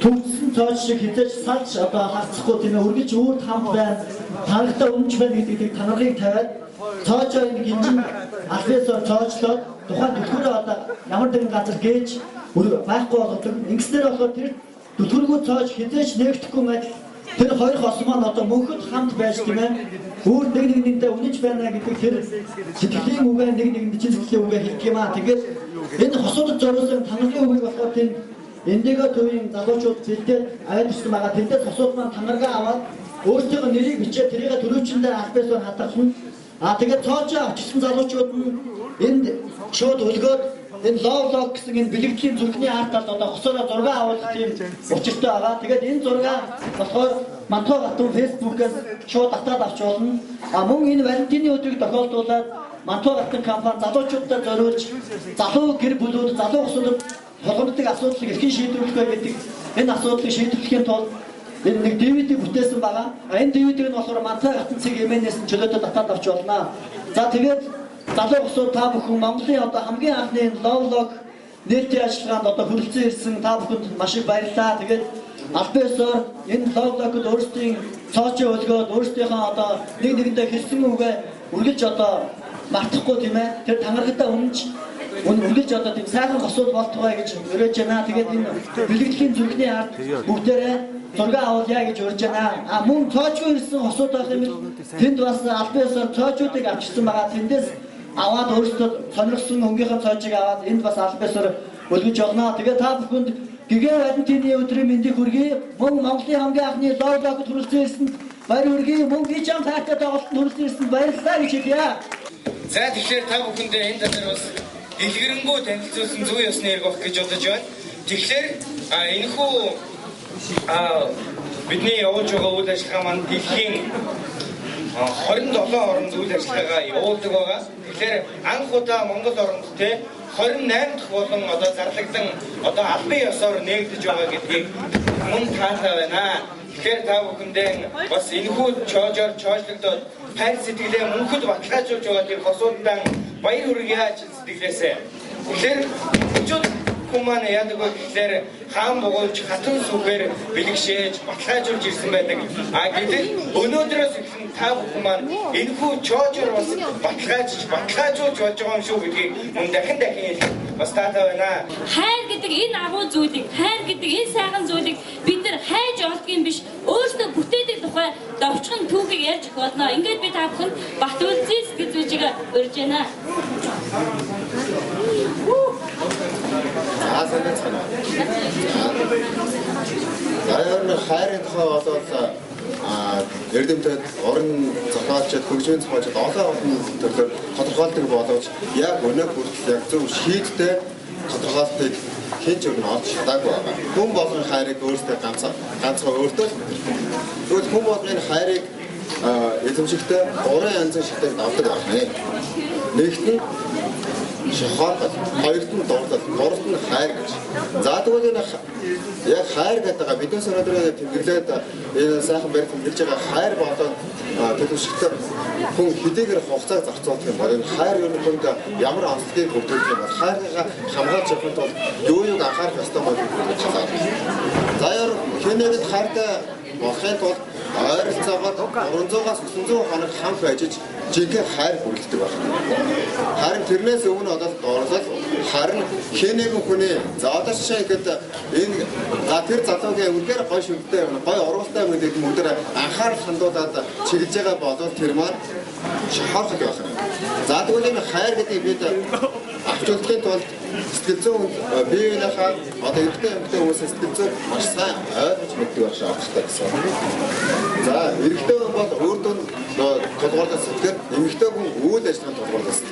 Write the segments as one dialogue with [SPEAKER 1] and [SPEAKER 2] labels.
[SPEAKER 1] төгссөн цоож шиг хязгаарч салж одоо харцахгүй тийм ээ үргэлж үүрд хамт байна. Танахтай өмнөж байна гэдгийг танарыг тавиад цоожоо нэг инжин албасаар цоожлоод тухайн түлхүүрээ одоо ямар нэгэн газар гээж байхгүй болгодог. Ингэснээр болохоор тэр түлхүүргөө цоож хязгаарч нээгдэхгүй мэт тэр хоёр хос маань одоо мөнхөд хамт байж тийм ээ өөр нэг нэгнийдээ үнэж байна гэдэг тэр сэтгэлийн үгээ нэг нэгэнд чинь сэтгэлийн үгээ хэлдэг юм аа. Тэгээд энэ хосуудад зориулсан танаргийн үгийг болохоор тийм эндээгээ төвийн залуучууд бэлдээд аваад ирсэн байгаа. Тэндээс хосууд маань танаргаа аваад өөрсдийнхөө нэрийг бичээд тэрийг төрөөчөндөө албасаар хадгалсан. Тэгээд цоожоо авчирсан залуучууд нь энд шууд өлгөөд энэ лог гэсэн энэ бэлэгдлийн зүрхний арт талд одоо хосоороо зураг авах тийм учиртай байгаа. Тэгээд энэ зураг болохоор Мантуу гатуу фэйсбүүкээс шууд татаад авч болно. Мөн энэ Валентины өдрийг тохиолдуулаад Мантуу гатын компани залуучуудад зориулж залуу гэр бүлүүд залуу хосууд холбогддог асуудлыг эрхэн шийдвэрлэх вэ гэдэг энэ асуудлыг шийдвэрлэхийн тулд энэ нэг DVD бүтээсэн байгаа. Энэ DVD нь болохоор Мантуу гатын цэг эмээнээс нь чөлөөтэй татаад авч болно. За тэгээд залуу хосууд та бүхэн Монголын одоо хамгийн анхны лог нийтийн ажиллагаанд одоо хүрэлцэн ирсэн та бүхэнд маш их баярлалаа. Тэгээд албасаар энэ логод өөрсдийн цоочоо өлгөөд өөрсдийнхөө одоо нэг нэгэндээ хэлсэн үгээ үргэлж одоо мартахгүй тийм ээ. Тэр танархтай үргэлж одоо тийм сайхан хосууд болтугай гэж өрөөж байна. Тэгээд энэ бэлэгдэлийн зүрхний ард бүгдээрээ зураг авуулъя гэж урьж байна. Мөн цоочгүй ирсэн хосууд байх юм бол тэнд бас албасаар цоочуудыг авчирсан байгаа. Тэндээс аваад өөрсдөө сонирхсон өнгийнхөө цоочийг аваад энд бас албасаар өлгөж өгнө. Тэгээд та бүхэнд гэгээ Валентины өдрийн мэндийг хүргэе. Мөн Монголын хамгийн анхны логод хүрэлцэн ирсэн баяр хүргэе. Мөн гişam таатай тоглолтод хүрэлцэн ирсэн баярлалаа гэж хэлье.
[SPEAKER 2] За тэгэхээр та бүхэндээ энэ талаар бас дэлгэрэнгүй танилцуулсан зөв ёсны хэрэг болох гэж бодож байна. Тэгэхээр энэхүү бидний явуулж байгаа үйл ажиллагаа маань дэлхийн 27 орнд үйл ажиллагаагаа явуулдаг байгаа. Тэгэхээр анх удаа Монгол оронд 28 дахь болон одоо зарлагдан одоо албан ёсоор нээгдэж байгаа гэдгийг мөн таалаа байна. Тэгэхээр та бүхэндээ бас энэхүү чоожлогдоод хайр сэтгэлээ мөнхөд баталгаажуулж байгаа тэр хосуудаа баяр хүргэе гэж сэтгэлээсээ. Тэгэхээр хүн маань яадаг вэ гэхээр хаан бугуулж хатан сүгээр бэлгшээж баталгаажуулж ирсэн байдаг. Гэтэл өнөөдрөөс эхлэн та бүхэн маань энэхүү чоожор бас баталгаажуулж болж байгаа юм шүү гэдгийг мөн дахин бас таатай байна.
[SPEAKER 3] Хайр гэдэг энэ агуу зүйлийг, хайр гэдэг энэ сайхан зүйлийг бид нар хайж олдгийн биш өөрсдөө бүтээдэг тухай довчхон түүхийг ярьж болно. Ингээд би та бүхэнд бат үлзий сэтгэл зүйчийг урьж байна.
[SPEAKER 4] хайрын тухай болоод эрдэмтэд орон зохиолчид хөгжмийн зохиолчид олон төрлөөр тодорхойлдог боловч яг өнөө хүртэл яг зөв шийдтэй тодорхойлтыг хэн ч өөр нь олж чадаагүй байгаа. Хүн болгон хайрыг өөртөө ганцхан өөртөө тэгвэл хүн болгон хайрыг эзэмшихтэй 3 янзын шатыг давдаг байна. Нэгт нь шахаад, хоёрт нь дурдал, гуравт нь хайр гэж. За тэгвэл энэ яг хайр гэдэг биднээс өнөөдөр тэмдэглээд энэ сайхан барь тэмдэглэж байгаа хайр болоод төлөвшөлтөд хүн хэдийгээр хугацааг зарцуулах юм бол энэ хайр ер нь хүнд ямар онцлогийг бүрдүүлэх юм бол хайргаа хамгаалж явахын тулд юу анхаарах ёстой бол гэж байна. За яар хинэгэд хайртай болохын тулд ойролцоогоор 300-аас 900 хоног хамт байж жинхэнэ хайр бүрддэг байна. Харин тэрнээс өмнө одоо доорлол харин хинэгэн хүний за одоо жишээ ихэд энэ тэр залуугийн үнээр гой шүлтэй гой уралтай гэдэг мөдөр анхаарал хандуулаад чиглэж байгаа болоод тэр маань шахарлаг байх юм. За тэгвэл энэ хайр гэдэг бид авч үзэхийн тулд сэтгэл зүйн биеийнхаа одоо эрэгтэй хүмүүсийн сэтгэл зүйн маш сайн ойлгож мэддэг байх шаардлагатай гэсэн. За эрэгтэй хүн бол өөртөө тодорхойлсон сэтгэл эмэгтэй хүн үйл ажиллагаанд тодорхойлсон.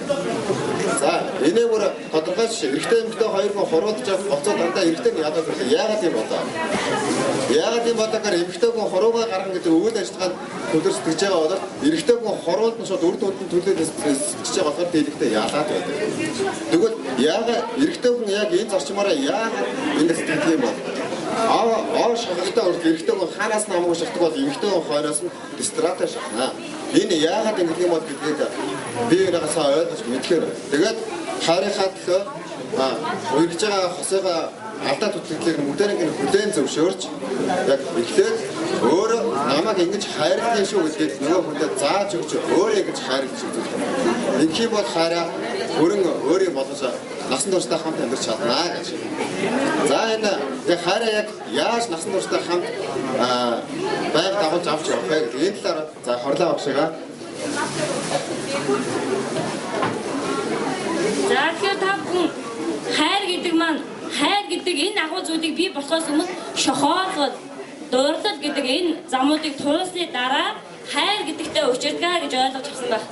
[SPEAKER 4] За энийг бүр тодорхойлж эрэгтэй эмэгтэй хоёр хүн хуруудж боцоо дандаа эрэгтэй нь яагаад гэвэл яагаад юм болоо. Яагаад юм бодохоор эмэгтэй хүн хуруугаа гаргана гэдэг үйл ажиллагаанд төлөвлөж байгаа бол эрэгтэй хүн хуруулд нь шууд үр дүнд нь төлөвлөж байгаа болохоор дийлэгтэй яалаад байдаг. Тэгвэл яагаад эрэгтэй хүн яг энэ зарчмаараа яагаад энэ сэтгэл юм бол аа шахахтаа үрд эрэгтэй хүн ханаас намайг шахдаг бол эмэгтэй хүн хойноос нь дистрактер шахна. Энэ яагаад ингэх юм бол гэдгийг би нагасаа ойлгож мэдхээр. Тэгээд хайрынхаа төлөө үргэж байгаа хосоогоо алдаа тутагдлыг бүгдээрээ хүлээн зөвшөөрч яг эхлээд өөрөө намайг ингэж хайрлах шүү гэдгийг нөгөө хүнтэй зааж өгч өөрөө ингэж хайрлах шүү гэдэг. Инхий бол хайраа өрн өөрийн болгож насан туршдаа хамт амьдарч чаднаа гэж. За энэ яг хайраа яг яаж насан туршдаа хамт байг дагуулж авч явах вэ гэдэг энэ талаар за хорлоо багшгаа.
[SPEAKER 3] За тэгэхээр та бүхэн хайр гэдэг маань хайр гэдэг энэ агуу зүйлийг бий болохоос өмнө шохоолгол, дуурлал гэдэг энэ замуудыг туруулсны дараа хайр гэдэгтээ учирдгаа гэж ойлгож авсан байна.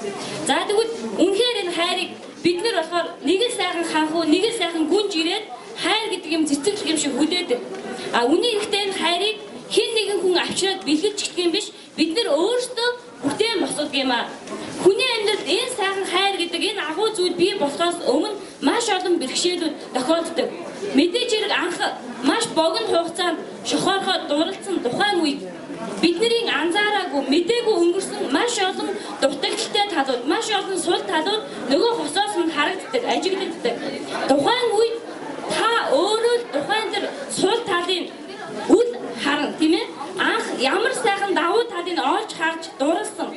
[SPEAKER 3] За тэгвэл үнэхээр энэ хайрыг бид нар болохоор нэг л сайхан ханхуу, нэг л сайхан гүнж ирээд хайр гэдэг юм цэцэглэх юм шиг хүлээдэг. Үний ихтэй энэ хайрыг хэн нэгэн хүн авчираад бэлгэлж гэх юм биш, бид нар өөрсдөө бүтээн босдог юм аа. Хүний амьдралд энэ сайхан хайр гэдэг энэ агуу зүйл бий болохоос өмнө маш олон бэрхшээлүүд тохиолддог. Мэдээж хэрэг анх маш богино хугацаанд шохоорхоод дурлцсан тухайн үед бидний анзаараагүй, мэдээгүй өнгөрсөн маш олон дутагдaltaй талууд, маш олон сул талууд нөгөө хосоос нь харагддаг, ажиглагддаг. Тухайн үед та өөрөө тухайн тэр сул талын үл харна, тийм ээ? Анх ямар сайхан давуу талыг олж харж дурлсан.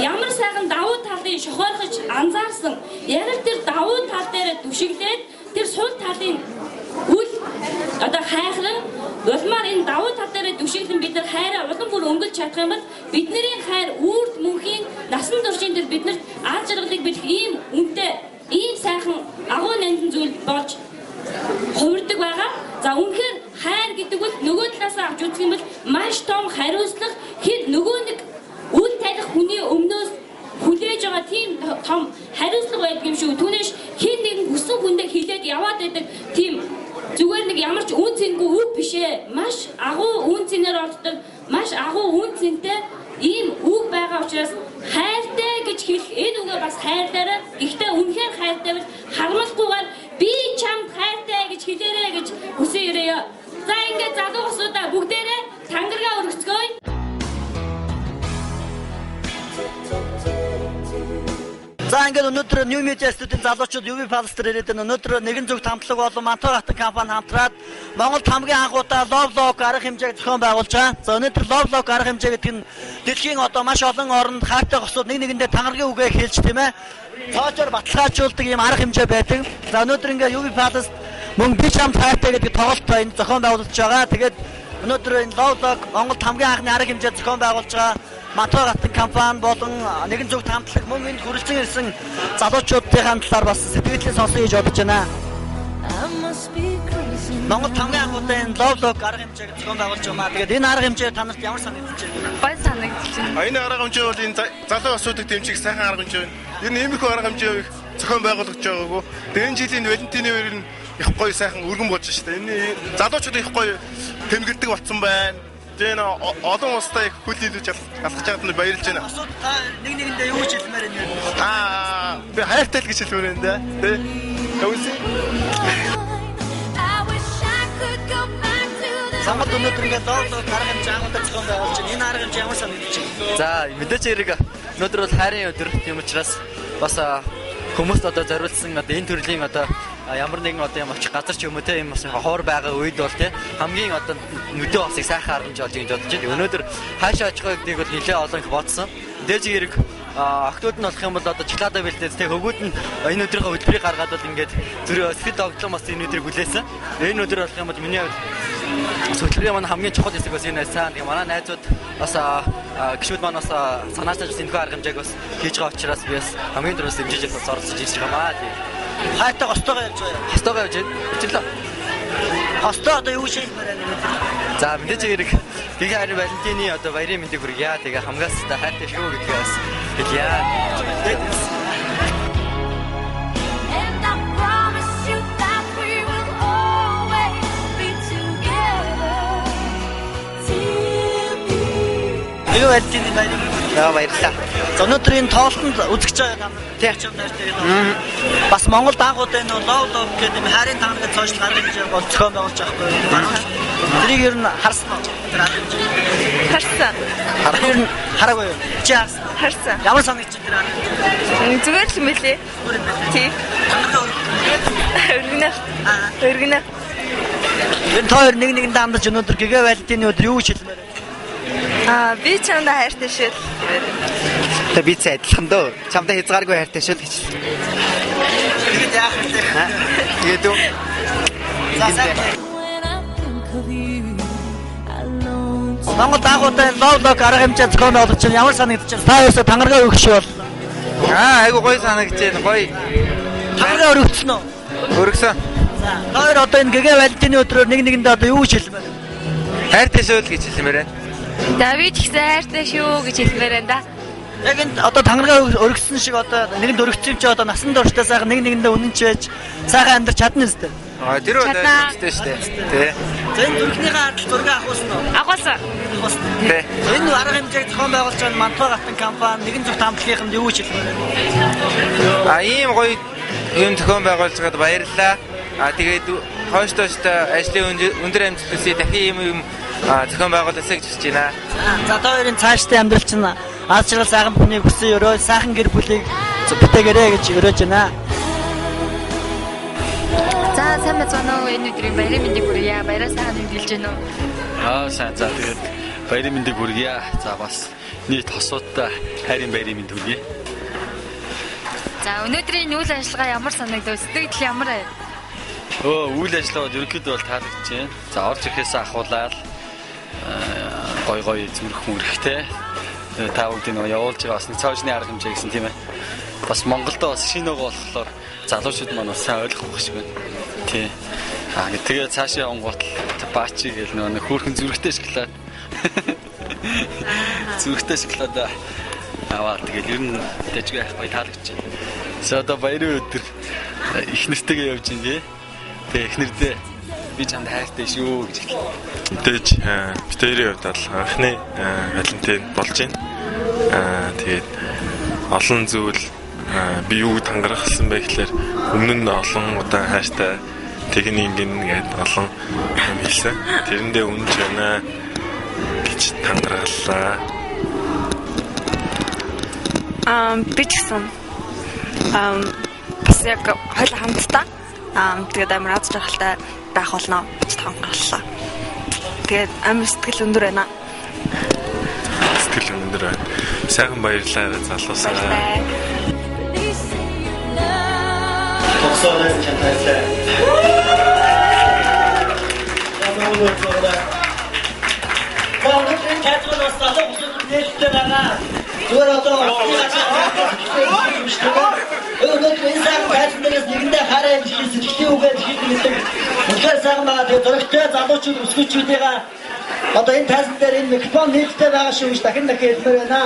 [SPEAKER 3] Ямар сайхан давуу талыг шохоорхож анзаарсан. Яг л тэр давуу тал дээр түшиглээд тэр сул талын үл одоо хайхлан улмаар энэ давуу тал дээр түшиглэн бид нар хайраа улам бүр өнгөлж чадах юм бол бидний хайр үрд мөнхийн насан туршийн дээр биднэрт аз жаргалыг бэлэх ийм үнэтэй, ийм сайхан агуу нандин зүйл болж хувирдаг байгаа. За үнэхээр хайр гэдэг бол нөгөө талаас авч үзэх юм бол маш том хариуцлага хэд нөгөө нэг үл тарих хүний өмнөөс хүлээж байгаа тийм том хариуцлага байдаг юм шүү. Түүнээс хэн нэгэн хүссэн хүндээ хилээд яваад байдаг тийм зүгээр нэг ямар ч үн цэнгүй үг биш ээ. Маш агуу үн цэнээр ордог, маш агуу үн цэнтэй ийм үг байгаа учраас хайртай гэж хэлэх энэ үгээ бас хайрлаарай. Гэхдээ үнэхээр хайртай бол хармалгүйгээр би чамд хайртай гэж хэлээрэй гэж хүсээрэй. За ингээд залуу усудаа бүгдээрээ тангаргаа өргөцгөөе.
[SPEAKER 1] За ингээд өнөөдөр New Media Studio-ийн залуучууд UV Pulse-төр ирээд өнөөдөр нэгэн зүг хамтлаг болон Мантар хатан компани хамтраад Монголд хамгийн анх удаа Love Lock арга хэмжээг зохион байгуулж байгаа. За өнөөдөр Love Lock арга хэмжээ гэдэг нь дэлхийн одоо маш олон оронд хайртай госууд нэг нэгэндээ тангаргийн үгээ хэлж тийм ээ. Тоожоор баталгаажуулдаг ийм арга хэмжээ байдаг. За өнөөдөр ингээд UV Pulse мөн би чамд хайртай гэдэг тоглолт энэ зохион байгуулж байгаа. Тэгээд өнөөдөр энэ Love Lock Монголд хамгийн анхны арга хэмжээ зохион байгуулж байгаа. Мантар хатан компани болон нэгэн зүг хамтлаг мөн энд хүрэлцэн ирсэн залуучуудын талаар бас сэтгэлдээ сонсон гэж бодож байна. Монгол хамгийн анх удаа энэ Love Lock арга хэмжээг зохион байгуулж байгаа. Тэгээд энэ арга хэмжээ танарт ямар санагдаж байна?
[SPEAKER 5] Гой санагдаж байна.
[SPEAKER 6] Энэ арга хэмжээ бол энэ залуу асуудаг дэмжих сайхан арга хэмжээ байна. Энэ иймэрхүү арга хэмжээг зохион байгуулж байгаагүй. Тэгээд энэ жилийн Валентины үеэр нь их гоё сайхан өргөн болж штэ. Энэ залуучууд их гоё тэмгэлдэг болсон байна. Жэн олон улстай их хөл нийлүүлж алхаж байгаад нь баярлж байна.
[SPEAKER 1] Та нэг нэгэндээ юу ч хэлмээр юм бэ?
[SPEAKER 6] Би хайртай л гэж хэлмээр байна да. Тэ. Төвсөн.
[SPEAKER 1] Самбат өнөөдөр ингээд Love Lock арга хэмжээ ангуудад зохион байгуулж байна. Энэ арга хэмжээ ямар санагдаж байна?
[SPEAKER 7] За мэдээж хэрэг өнөөдөр бол хайрын өдөр тийм учраас бас хүмүүст одоо зориулсан одоо энэ төрлийн одоо ямар нэгэн одоо юм очих газар ч юм уу те юм бас хоор байгаа үед бол те хамгийн одоо нүдэ усыг сайхан харамж олж гэж бодож байна. Өнөөдөр хаашаа очих вэ гэдгийг бол нэлээд олон их бодсон. Дээж хэрэг охтууд нь болох юм бол одоо чоколада бэлдээс те хөгүүд нь энэ өдрийнхөө хөтөлбөрийг гаргаад бол ингээд зүрх сэтгэл догтлон бас энэ өдрийг хүлээсэн. Энэ өдөр болох юм бол миний хөтөлбөрийн маань хамгийн чухал хэсэг бас энэ байсан. Тэгээ манай найзууд бас гişүүд маань бас санаачтай энэхүү арга хэмжээг бас хийж байгаа учраас би бас хамгийн түрүүс дэмжиж бас оролцож ирж байгаамаа.
[SPEAKER 1] Хайртай гостойгоо явж байгаа.
[SPEAKER 7] Хостойгоо явж байна. Өчиглөө.
[SPEAKER 1] Хостой одоо юу шийдмээр байна?
[SPEAKER 7] За мэдээж хэрэг тэгээ харин Валентины одоо баярын мэндийг хүргье. Тэгээ хамгаас та хайртай шүү гэдгээс хэлье. Юу Валентины баярын баярлалаа.
[SPEAKER 1] За өнөөдөр энэ тоглолтод үзэж байгаа теач юм дээртэй бас Монголд анх удаа энэ Love Lock гэдэг юм хайрын тангараг цоочл гаргаж ирж бол зохион байгуулж байгаа байхгүй. Тэрийг ер нь харсан уу?
[SPEAKER 5] Харсан.
[SPEAKER 1] Ер нь хараагүй юу? Чи харсан.
[SPEAKER 5] Харсан.
[SPEAKER 1] Ямар санагдчих тэр?
[SPEAKER 5] Зүгээр л юм билээ. Тий. Өргөнө.
[SPEAKER 7] Энэ хоёр нэг нэгэндээ хамтарч өнөөдөр гэгээ байлтын өдөр юу гэж хэлмээр байна?
[SPEAKER 5] Би чамдаа хайртай шүү.
[SPEAKER 7] Тэ би ч адилхан дөө. Чамдаа хязгааргүй хайртай шүү гэж. Тэгээд яах вэ? Тэгээд үү? Монгол дагуутай лог арга хэмжээ зохион болгож чинь ямар санагдаж байна? Та ерөөсө тангараа өгөх шиг бол.
[SPEAKER 8] Айгу гоё санагдаж байна. Гоё.
[SPEAKER 7] Тангараа өргөцсөн үү?
[SPEAKER 8] Өргөсөн.
[SPEAKER 7] За, хоёр одоо энэ гэгээ байлтын өдрөөр нэг нэгэндээ одоо юу гэж хэлмээр байна?
[SPEAKER 8] Хайртай шүү л гэж хэлмээр байна.
[SPEAKER 5] Давид ч гэсэн хайртай шүү гэж хэлмээр байна да.
[SPEAKER 7] Яг энэ одоо тангараа өргөссөн шиг одоо нэгэнд өргөцсөн юм чи одоо насан туршдаа сайхан нэг нэгэндээ үнэнч байж сайхан амьдрч чадна үстэй.
[SPEAKER 8] Тэр үү дээ шүү дээ. Тэ.
[SPEAKER 7] За энэ зүрхнийхээ адил зураг авахсан уу?
[SPEAKER 5] Авахсан.
[SPEAKER 8] Тэ.
[SPEAKER 7] Энэ арга хэмжээг зохион байгуулж байгаа Мантуа гатын компани нэгэн зөв хамтлагийнханд юу гэж хэлмээр байна?
[SPEAKER 8] Ийм гоё юм зохион байгуулж байгаад баярлалаа. Тэгээд хойштойштой ажлын өндөр амжилттай дахин юм зохион байгуулалтаа гэж хүсэж байна.
[SPEAKER 7] За та хоёрын цаашдын амьдрал чинь аз жаргал сайхан бүхнийг хүсэн өрөө сайхан гэр бүлийг бүтээгээрэй гэж өрөөж байна.
[SPEAKER 5] За сайн байна уу энэ өдрийн баярын мэндийг хүргье. Баяраа сайхан мэдээлж байна уу?
[SPEAKER 9] Сайн за тэгээд баярын мэндийг хүргье. За бас нийт хосуудаа хайрын баярын мэнд хүргье.
[SPEAKER 5] За өнөөдрийн үйл ажиллагаа ямар санагдав? Сэтгэл ямар вэ?
[SPEAKER 9] Үйл ажиллагаа ерөнхийдөө бол таалагдж байна. За орж ирэхээс ахуулаад гой зүрх мөрхтэй та бүдийн нөгөө явуулж байгаа бас нэг цаашны арга хэмжээ гэсэн тийм ээ. Бас Монголдо бас шинэ нөгөө болохоор залуучууд маань бас сайн ойлгох байх шиг байна. Тий. Тэгээд цаашаа онгоотл баачи гэл нөгөө хөөрхөн зүрхтэй шоколад. Зүрхтэй шоколад аваад тэгээд ер нь дэжгүй байх бай таалагдж байна. За одоо баярын өдөр их нэртэйгээ явж ин тий. Тэгээд их нэрдээ би чамд хайртай шүү гэж хэлээ.
[SPEAKER 6] Мэдээж битэрийн хувьд анхны Валентин болж байна. Тэгээд олон зүйл би юу тангарахсан бэ гэхээр өмнө нь олон удаа хайртай техник ингээд олон юм хэлсэн. Тэрэндээ үнж байна гэж тангаргалаа.
[SPEAKER 5] Би ч гэсэн бас яг хоёул хамтдаа тэгээд амар аз жаргалтай байх болно гэж тангаргалаа. Тэгээд амар сэтгэл өндөр байна.
[SPEAKER 6] Сэтгэл өндөр байна. Сайхан баярлалаа залуусаа.
[SPEAKER 1] Тосоо чанартай. Багт театрын салон нээлттэй байгаа. Зүгээр одоо өнөөдөр энэ цаг байдлаас нэгэндээ хараа хэлсэн үгээд хийдэг. Үнэхээр сайхан байгаа. Тэгээд зөрөгтэй залуучууд өсгөөчүүдээ одоо энэ тайлбар дээр энэ микрофон нээлттэй байгаа шүү гэж дахин хэлмээр байна.